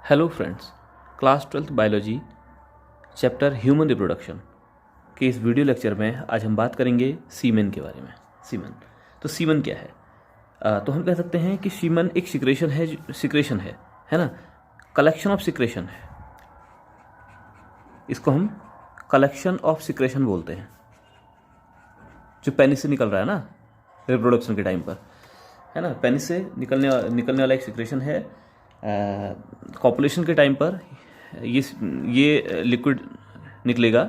Hello friends, class 12th biology chapter human reproduction के इस video lecture में आज हम बात करेंगे सीमेन के बारे में। तो सीमेन क्या है? तो हम कह सकते हैं कि सीमेन एक सिक्रेशन है ना, कलेक्शन ऑफ सिक्रेशन है। इसको हम कलेक्शन ऑफ सिक्रेशन बोलते हैं, जो पेनिस से निकल रहा है ना रिप्रोडक्शन के टाइम पर, है ना। पेनिस से निकलने वाला एक सिक्रेशन है। कॉपुलेशन के टाइम पर ये लिक्विड निकलेगा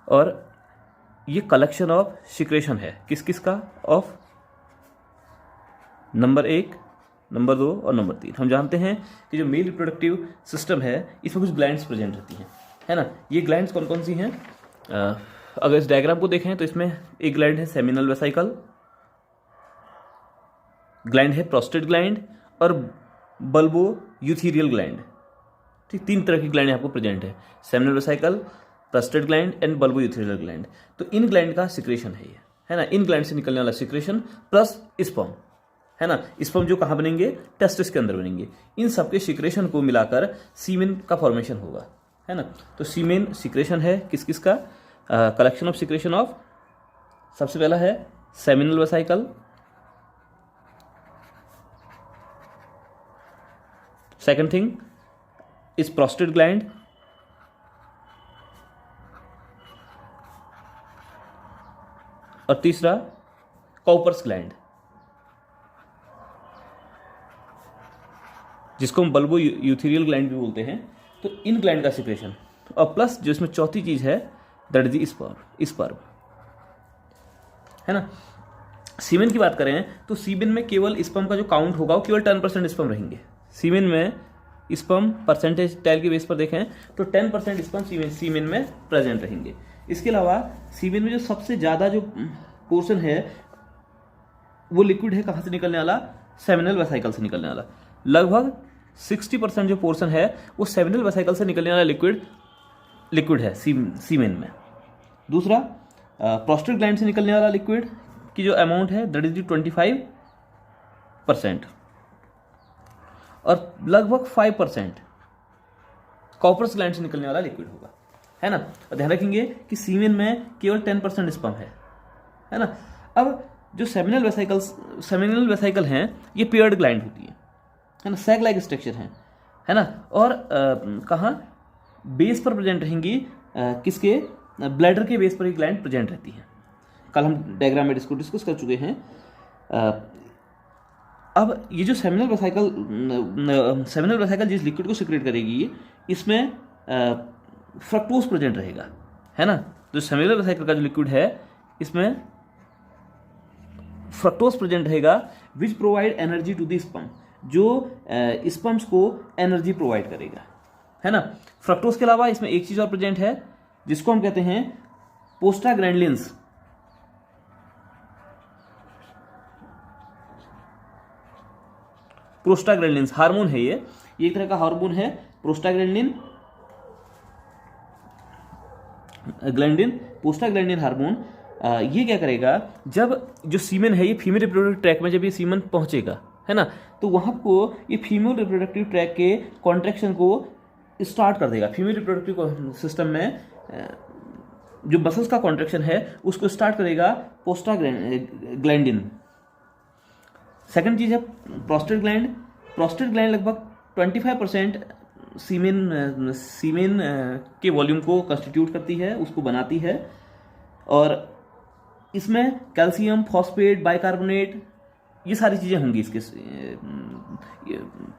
और ये कलेक्शन ऑफ सिक्रेशन है किस का? ऑफ नंबर 1, नंबर 2 और नंबर 3। हम जानते हैं कि जो मेल रिप्रोडक्टिव सिस्टम है इसमें कुछ ग्लैंड्स प्रेजेंट रहती हैं, है ना। ये ग्लैंड्स कौन कौन सी हैं? अगर इस डायग्राम को देखें तो इसमें एक ग्लैंड है सेमिनल वेसिकल, ग्लैंड है प्रोस्टेट ग्लैंड और बल्बो यूथीरियल ग्लैंड। ठीक, 3 तरह की ग्लैंड आपको प्रेजेंट है, seminal vesicle, prostate gland and bulbourethral gland. तो इन ग्लैंड का सिक्रेशन है ये, है ना। इन ग्लैंड से निकलने वाला सिक्रेशन प्लस स्पर्म, है ना। स्पर्म जो कहाँ बनेंगे? टेस्टिस के अंदर बनेंगे। इन सबके सिक्रेशन को मिलाकर सीमेन का फॉर्मेशन होगा, है ना। तो सीमेन सिक्रेशन है किस का? कलेक्शन ऑफ सिक्रेशन ऑफ, सबसे पहला है seminal vesicle, second thing is prostate gland, और तीसरा कॉपर्स ग्लैंड, जिसको हम बल्बो यूथीरियल ग्लैंड भी बोलते हैं। तो इन ग्लैंड का सिक्रेशन और प्लस जो इसमें चौथी चीज है दैट इज स्पर्म, है ना। सीमेन की बात करें तो सीमेन में केवल स्पर्म का जो काउंट होगा वो केवल 10% स्पर्म रहेंगे। सीमेन में स्पर्म परसेंटेज टेल के बेस पर देखें तो 10% स्पर्म सीमेन में प्रेजेंट रहेंगे। इसके अलावा सीमेन में जो सबसे ज़्यादा जो पोर्शन है वो लिक्विड है कहाँ से निकलने वाला? सेमिनल वेसिकल से निकलने वाला। लगभग 60% जो पोर्शन है वो सेमिनल वेसिकल से निकलने वाला लिक्विड है सीमेन में। दूसरा प्रोस्टेट ग्लैंड से निकलने वाला लिक्विड की जो अमाउंट है दैट इज 25%, और लगभग 5% कॉपर्स ग्लैंड से निकलने वाला लिक्विड होगा, है ना। और ध्यान रखेंगे कि सीमेन में केवल 10% स्पर्म है ना। अब जो सेमिनल वेसिकल हैं ये पेयर्ड ग्लैंड होती है ना, सैक लाइक स्ट्रक्चर है ना। और कहाँ बेस पर प्रेजेंट रहेंगी? किसके? ब्लैडर के बेस पर ही ग्लैंड प्रेजेंट रहती है। कल हम डायग्राम में इसको डिस्कस कर चुके हैं। अब ये जो सेमिनल वेसिकल जिस लिक्विड को सिक्रेट करेगी इसमें फ्रक्टोज प्रेजेंट रहेगा, है ना। जो सेमिनल वेसिकल का जो लिक्विड है इसमें फ्रक्टोज प्रेजेंट रहेगा which provide energy to the sperm, जो स्पर्म्स को एनर्जी प्रोवाइड करेगा, है ना। फ्रक्टोज के अलावा इसमें एक चीज और प्रेजेंट है जिसको हम कहते हैं प्रोस्टाग्लैंडिन्स। प्रोस्टाग्लैंडिन्स हार्मोन है, ये एक तरह का हार्मोन है प्रोस्टाग्लैंडिन हार्मोन। ये क्या करेगा? जब जो सीमेन है ये फीमेल रिप्रोडक्टिव ट्रैक में जब ये सीमेन पहुंचेगा, है ना, तो वहां को ये फीमेल रिप्रोडक्टिव ट्रैक के कॉन्ट्रैक्शन को स्टार्ट कर देगा। फीमेल रिप्रोडक्टिव सिस्टम में जो मसल्स का कॉन्ट्रैक्शन है उसको स्टार्ट करेगा प्रोस्टाग्लैंडिन। सेकंड चीज है प्रोस्टेट ग्लैंड लगभग 25% सीमेन के वॉल्यूम को कंस्टिट्यूट करती है, उसको बनाती है। और इसमें कैल्शियम, फॉस्फेट, बाइकार्बोनेट ये सारी चीज़ें होंगी इसके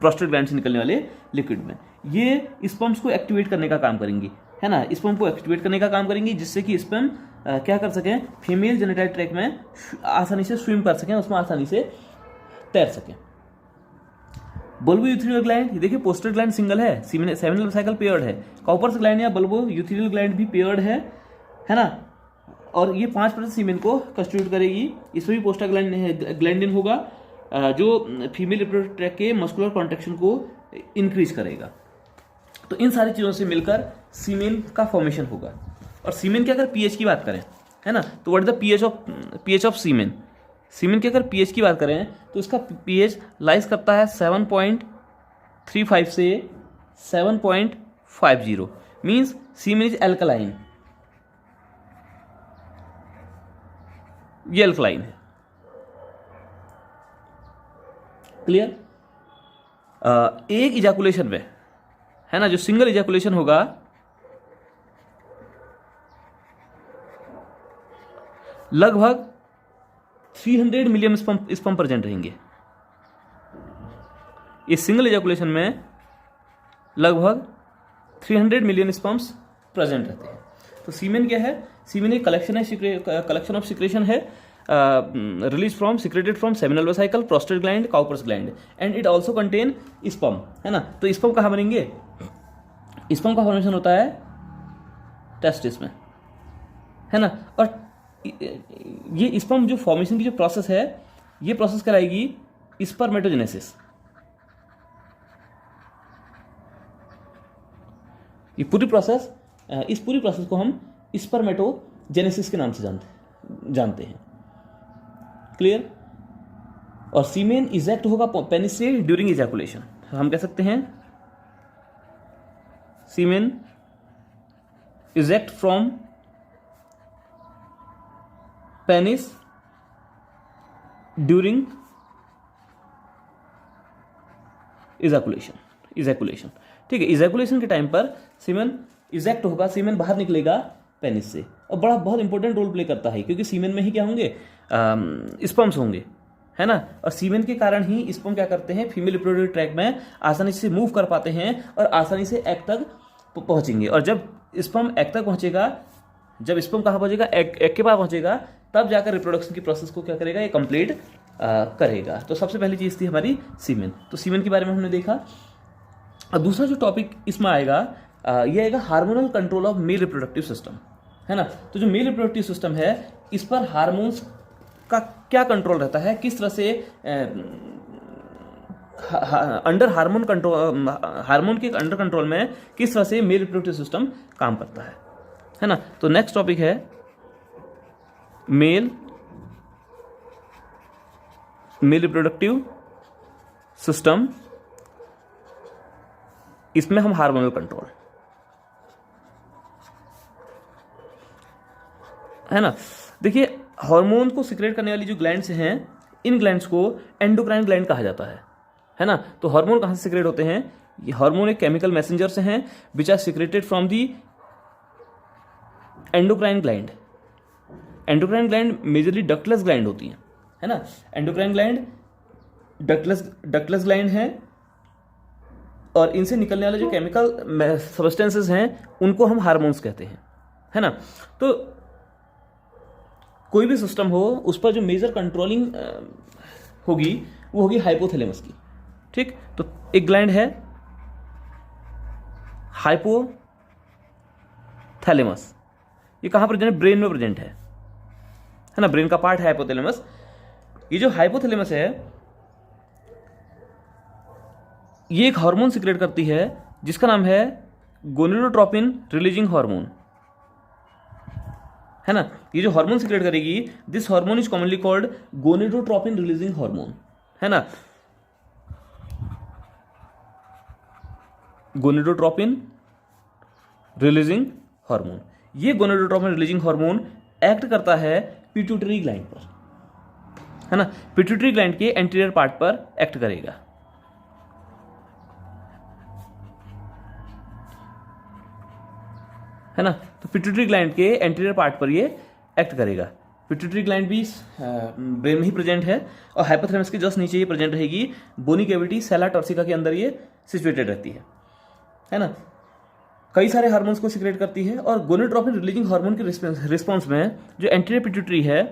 प्रोस्टेट ग्लैंड से निकलने वाले लिक्विड में। ये स्पर्म्स को एक्टिवेट करने का काम करेंगी, है ना। स्पर्म को एक्टिवेट करने का काम करेंगी जिससे कि स्पर्म क्या कर सकें? फीमेल जेनिटल ट्रैक में आसानी से स्विम कर सकें, उसमें आसानी से तैर सकें। बल्बो यूथीरियल ग्लैंड, ये देखिए प्रोस्टेट ग्लैंड सिंगल है, सेमिनल वेसिकल पेयर्ड है। कॉपर्स ग्लैंड या बल्बो यूथीरियल ग्लैंड भी पेयर्ड है ना। और ये 5% सीमेन को कंस्टिट्यूट करेगी। इसमें भी प्रोस्टाग्लैंडिन होगा जो फीमेल रिप्रोडक्टिव ट्रैक के मस्कुलर कॉन्ट्रैक्शन को इंक्रीज करेगा। तो इन सारी चीज़ों से मिलकर सीमेन का फॉर्मेशन होगा। और सीमेन की अगर पीएच की बात करें, है ना, तो what is the pH of semen? Semen की अगर पीएच की बात करें तो इसका पीएच लाइज करता है 7.35 से 7.50 मीन्स सीमेन इज एल्कलाइन, ये एल्कलाइन है। क्लियर? एक इजैकुलेशन में, है ना, जो सिंगल इजैकुलेशन होगा लगभग 300 मिलियन स्पर्म प्रेजेंट रहेंगे। इस सिंगल इजैकुलेशन में लगभग 300 मिलियन स्पर्म्स प्रेजेंट रहते हैं। तो सीमेन क्या है? सीमेन एक कलेक्शन ऑफ सिक्रेशन है, release from secreted from seminal vesicle, prostate gland, Cowper's gland, and it also contain sperm, है ना। तो स्पर्म कहाँ बनेंगे? स्पर्म का फॉर्मेशन होता है टेस्टिस में, है ना। और ये स्पर्म जो फॉर्मेशन की जो प्रोसेस है, ये प्रोसेस कराएगी स्पर्मेटोजेनेसिस। ये पूरी प्रोसेस, इस पूरी प्रोसेस को हम स्पर्मेटोजेनेसिस के नाम से जानते हैं। क्लियर? और सीमेन इजेक्ट होगा पेनिस से ड्यूरिंग इजैकुलेशन। हम कह सकते हैं semen eject from penis during ejaculation. ठीक है, इजैकुलेशन के टाइम पर सीमेन इजेक्ट होगा, सीमेन बाहर निकलेगा पेनिस से, और बहुत इंपॉर्टेंट रोल प्ले करता है, क्योंकि सीमेन में ही क्या होंगे? स्पर्म्स होंगे, है ना। और सीमेन के कारण ही स्पर्म क्या करते हैं? फीमेल रिप्रोडक्टिव ट्रैक्ट में आसानी से मूव कर पाते हैं और आसानी से एग तक पहुंचेंगे। और जब स्पर्म एग तक पहुंचेगा, जब स्पर्म कहाँ पहुंचेगा? एग के पास पहुंचेगा, तब जाकर रिप्रोडक्शन की प्रोसेस को क्या करेगा? ये कंप्लीट करेगा। तो सबसे पहली चीज़ थी हमारी सीमेन। तो सीमेन के बारे में हमने देखा। और दूसरा जो टॉपिक इसमें आएगा, ये आएगा hormonal control of male reproductive system, है ना। तो जो मेल रिप्रोडक्टिव सिस्टम है, इस पर हार्मोन्स का क्या कंट्रोल रहता है, किस तरह से अंडर हार्मोन कंट्रोल, हार्मोन के अंडर कंट्रोल में किस तरह से मेल रिप्रोडक्टिव सिस्टम काम करता है ना। तो नेक्स्ट टॉपिक है मेल रिप्रोडक्टिव सिस्टम। इसमें हम हार्मोनल कंट्रोल, है ना। देखिए, हार्मोन को सिक्रेट करने वाली जो ग्लैंड्स हैं, इन ग्लैंड्स को एंडोक्राइन ग्लैंड कहा जाता है ना। तो हार्मोन कहाँ से सिक्रेट होते हैं? ये हार्मोन एक केमिकल मैसेंजर से हैं which are secreted from the endocrine gland. Endocrine gland majorly ductless gland होती हैं, है ना। एंडोक्राइन ग्लैंड डक्टलेस ग्लैंड है, और इनसे निकलने वाले जो केमिकल सब्सटेंसेस हैं उनको हम हार्मोन्स कहते हैं, है ना। तो कोई भी सिस्टम हो, उस पर जो मेजर कंट्रोलिंग होगी वो होगी हाइपोथैलेमस की। ठीक, तो एक ग्लैंड है हाइपोथैलेमस, ये कहाँ प्रेजेंट है? ब्रेन में प्रेजेंट है ना। ब्रेन का पार्ट है हाइपोथैलेमस। ये जो हाइपोथैलेमस है, ये एक हार्मोन सिक्रेट करती है जिसका नाम है गोनेडोट्रोपिन रिलीजिंग हार्मोन, है ना। ये जो हार्मोन सिक्रेट करेगी, this hormone is commonly called gonadotropin releasing hormone, है ना। गोनेडोट्रोपिन रिलीजिंग हार्मोन, ये गोनेडोट्रोपिन रिलीजिंग हार्मोन एक्ट करता है पिट्यूटरी ग्लैंड पर, है ना। पिट्यूटरी ग्लैंड के एंटीरियर पार्ट पर एक्ट करेगा, है ना। तो पिट्यूटरी ग्लैंड के एंटीरियर पार्ट पर ये एक्ट करेगा। पिट्यूटरी ग्लैंड भी ब्रेन में ही प्रेजेंट है, और हाइपोथैलेमस के जस्ट नीचे ये प्रेजेंट रहेगी। बोनी कैविटी सेला टॉर्सिका के अंदर ये सिचुएटेड रहती है ना। कई सारे हार्मोन्स को सिक्रेट करती है, और गोनेडोट्रोपिन रिलीजिंग हार्मोन के रिस्पॉन्स में जो एंटीरियर पिट्यूटरी है,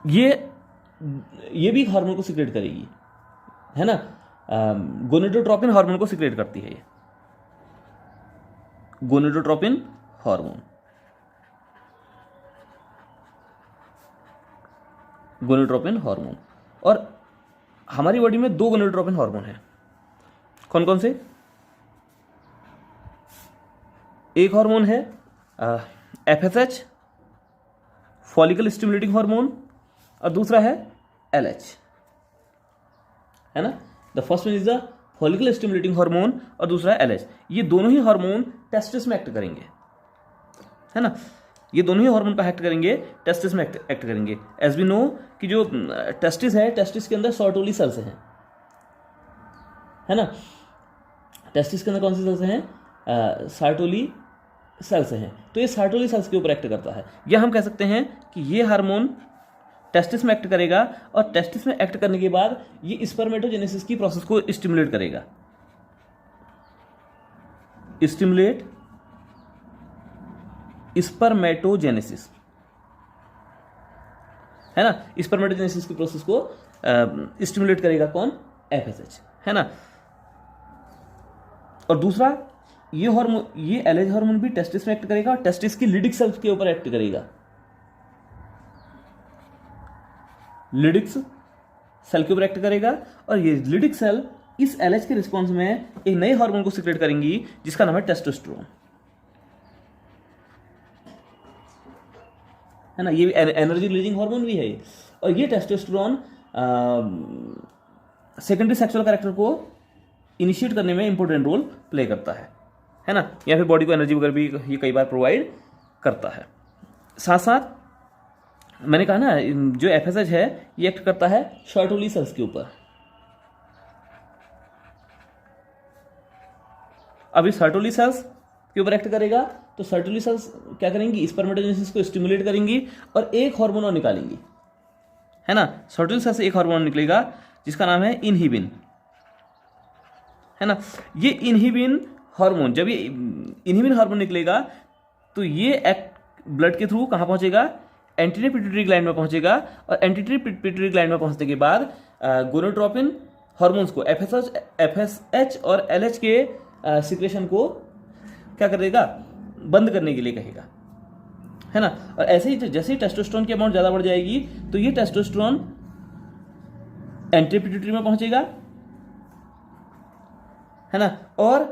ये भी हार्मोन को सिक्रेट करेगी, है ना। गोनेडोट्रोपिन हार्मोन को सिक्रेट करती है ये गोनेडोट्रोपिन हार्मोन। गोनेडोट्रोपिन हार्मोन, और हमारी बॉडी में 2 गोनेडोट्रोपिन हार्मोन है। कौन कौन से? एक हार्मोन है FSH, फॉलिकल स्टिमुलेटिंग हार्मोन, और दूसरा है LH, है ना। The first one is the follicle stimulating hormone और दूसरा है LH। ये दोनों ही हार्मोन टेस्टिस में एक्ट करेंगे, है ना, ये दोनों ही हार्मोन का एक्ट करेंगे, टेस्टिस में एक्ट करेंगे। एज वी नो कि जो टेस्टिस है, टेस्टिस के अंदर सर्टोली सेल्स हैं, है ना, टेस्टिस के अंदर कौन सी सेल्स हैं, सर्टोली सेल्स हैं। तो ये सर्टोली सेल्स के ऊपर एक्ट करता है, या हम कह सकते हैं कि ये हार्मोन टेस्टिस में एक्ट करेगा और टेस्टिस में एक्ट करने के बाद ये स्पर्मेटोजेनेसिस की प्रोसेस को स्टिमुलेट करेगा, स्टिमुलेट स्पर्मेटोजेनेसिस, है ना, स्पर्मेटोजेनेसिस की प्रोसेस को स्टिमुलेट करेगा कौन, FSH, है ना। और दूसरा ये हार्मोन, ये LH हार्मोन भी टेस्टिस में एक्ट करेगा और टेस्टिस की लिडिक सेल्स के ऊपर एक्ट करेगा, लिडिक्स सेल के ऊपर एक्ट करेगा। और ये लिडिक सेल इस LH के रिस्पॉन्स में एक नए हार्मोन को सिक्रेट करेंगी जिसका नाम है टेस्टोस्टेरोन, है ना, ये एनर्जी रिलीजिंग हार्मोन भी है ये। और ये टेस्टोस्टेरोन सेकेंडरी सेक्सुअल कैरेक्टर को इनिशिएट करने में इंपॉर्टेंट रोल प्ले करता है ना, या फिर बॉडी को एनर्जी वगैरह भी ये कई बार प्रोवाइड करता है। साथ साथ मैंने कहा ना, जो FSH है ये एक्ट करता है सर्टोली सेल्स के ऊपर। अभी सर्टोली सेल्स के ऊपर एक्ट करेगा तो सर्टोली सेल्स क्या करेंगी, स्पर्मेटोजेनेसिस को स्टिमुलेट करेंगी और एक हार्मोन और निकालेंगी, है ना। सर्टोली सेल्स से एक हार्मोन निकलेगा जिसका नाम है इनहिबिन, है ना। ये इनहिबिन हार्मोन, जब ये इनहिबिन हार्मोन निकलेगा तो ये एक्ट ब्लड के थ्रू कहाँ पहुंचेगा, एंटीरियर पिट्यूटरी ग्लैंड में पहुंचेगा। और एंटीरियर पिट्यूटरी ग्लैंड में पहुंचने के बाद गोनाडोट्रोपिन हार्मोन्स को, FSH और LH के सिक्रेशन को क्या कर देगा, बंद करने के लिए कहेगा, है ना। और ऐसे ही जैसे ही टेस्टोस्टेरोन की अमाउंट ज़्यादा बढ़ जाएगी तो ये टेस्टोस्टेरोन एंटीरियर पिट्यूटरी में पहुंचेगा, है ना, और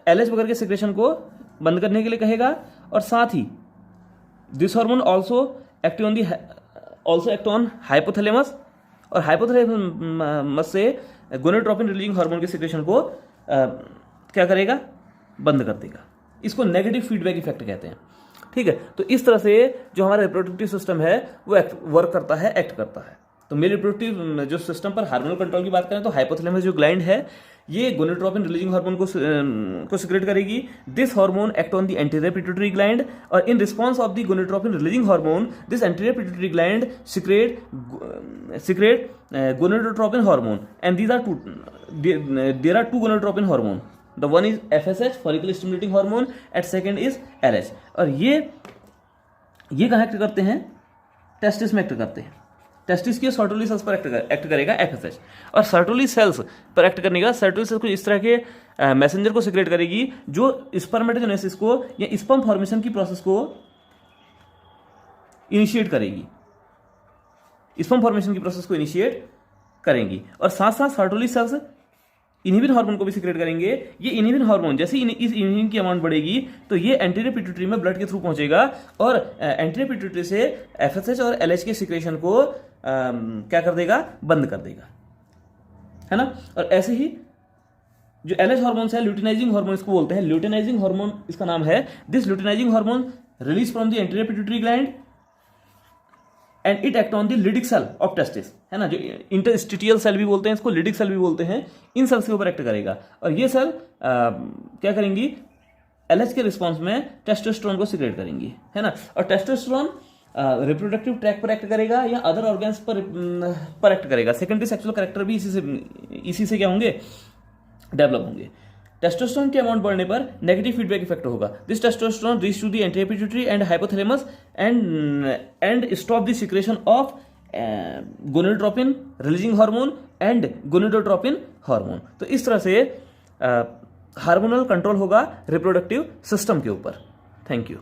LH वगैरह के सिक्रेशन को बंद करने के लिए कहेगा। और साथ ही this hormone also act on hypothalamus, और हाइपोथैलेमस से गोनाडोट्रोपिन रिलीजिंग हार्मोन के सिक्रेशन को क्या करेगा, बंद कर देगा। इसको नेगेटिव फीडबैक इफेक्ट कहते हैं, ठीक है। तो इस तरह से जो हमारा रिप्रोडक्टिव सिस्टम है वो वर्क करता है, एक्ट करता है। तो मेल रिप्रोडक्टिव जो सिस्टम पर हार्मोनल कंट्रोल की बात करें तो हाइपोथैलेमस जो ग्लैंड है ये गोनाडोट्रोपिन रिलीजिंग हार्मोन को सिक्रेट करेगी। This hormone act on the anterior pituitary gland, और in response of the gonadotropin releasing hormone this anterior pituitary gland secrete gonadotropin hormone, and there are two gonadotropin hormone, the one is FSH follicle stimulating hormone and second is LH। और ये कहाँ act करते हैं, testis में act करते हैं। Testis की Sertoli cells पर एक्ट करेगा FSH, और सर्टोली सेल्स पर एक्ट करने का सर्टोली सेल्स को इस तरह के मैसेंजर को सिक्रेट करेगी जो स्पर्मेटोजेनेसिस को या स्पर्म फॉर्मेशन की प्रोसेस को इनिशिएट करेगी, स्पर्म फॉर्मेशन की प्रोसेस को इनिशिएट करेंगी। और साथ साथ सर्टोली सेल्स इनहिबिन हार्मोन को भी सिक्रेट करेंगे। ये इनहिबिन हार्मोन जैसे इस इनहिबिन की अमाउंट बढ़ेगी तो ये एंटीरियर पिट्यूटरी में ब्लड के थ्रू पहुंचेगा और एंटीरियर पिट्यूटरी से FSH और LH के सिक्रेशन को क्या कर देगा, बंद कर देगा, है ना। और ऐसे ही जो LH हार्मोन है, ल्यूटिनाइजिंग हार्मोन इसको बोलते हैं, ल्यूटिनाइजिंग हार्मोन इसका नाम है। This luteinizing hormone release from the anterior pituitary gland and it act on the Leydig cell of testis, है ना, जो इंटरस्टिटियल सेल भी बोलते हैं इसको, लिडिक सेल भी बोलते हैं, इन सेल्स के ऊपर एक्ट करेगा। और ये सेल क्या करेंगी, LH के रिस्पॉन्स में टेस्टोस्टेरोन को सिक्रेट करेंगी, है ना। और टेस्टोस्टेरोन रिप्रोडक्टिव ट्रैक पर एक्ट करेगा या अदर ऑर्गन्स पर एक्ट करेगा। सेकेंडरी सेक्सुअल कैरेक्टर भी इसी से क्या होंगे, डेवलप होंगे। टेस्टोस्टेरोन के अमाउंट बढ़ने पर नेगेटिव फीडबैक इफेक्ट होगा। This testosterone reach to the anterior pituitary and hypothalamus and stop the secretion of gonadotropin releasing hormone and gonadotropin hormone. तो इस तरह से हार्मोनल कंट्रोल होगा रिप्रोडक्टिव सिस्टम के ऊपर। Thank you.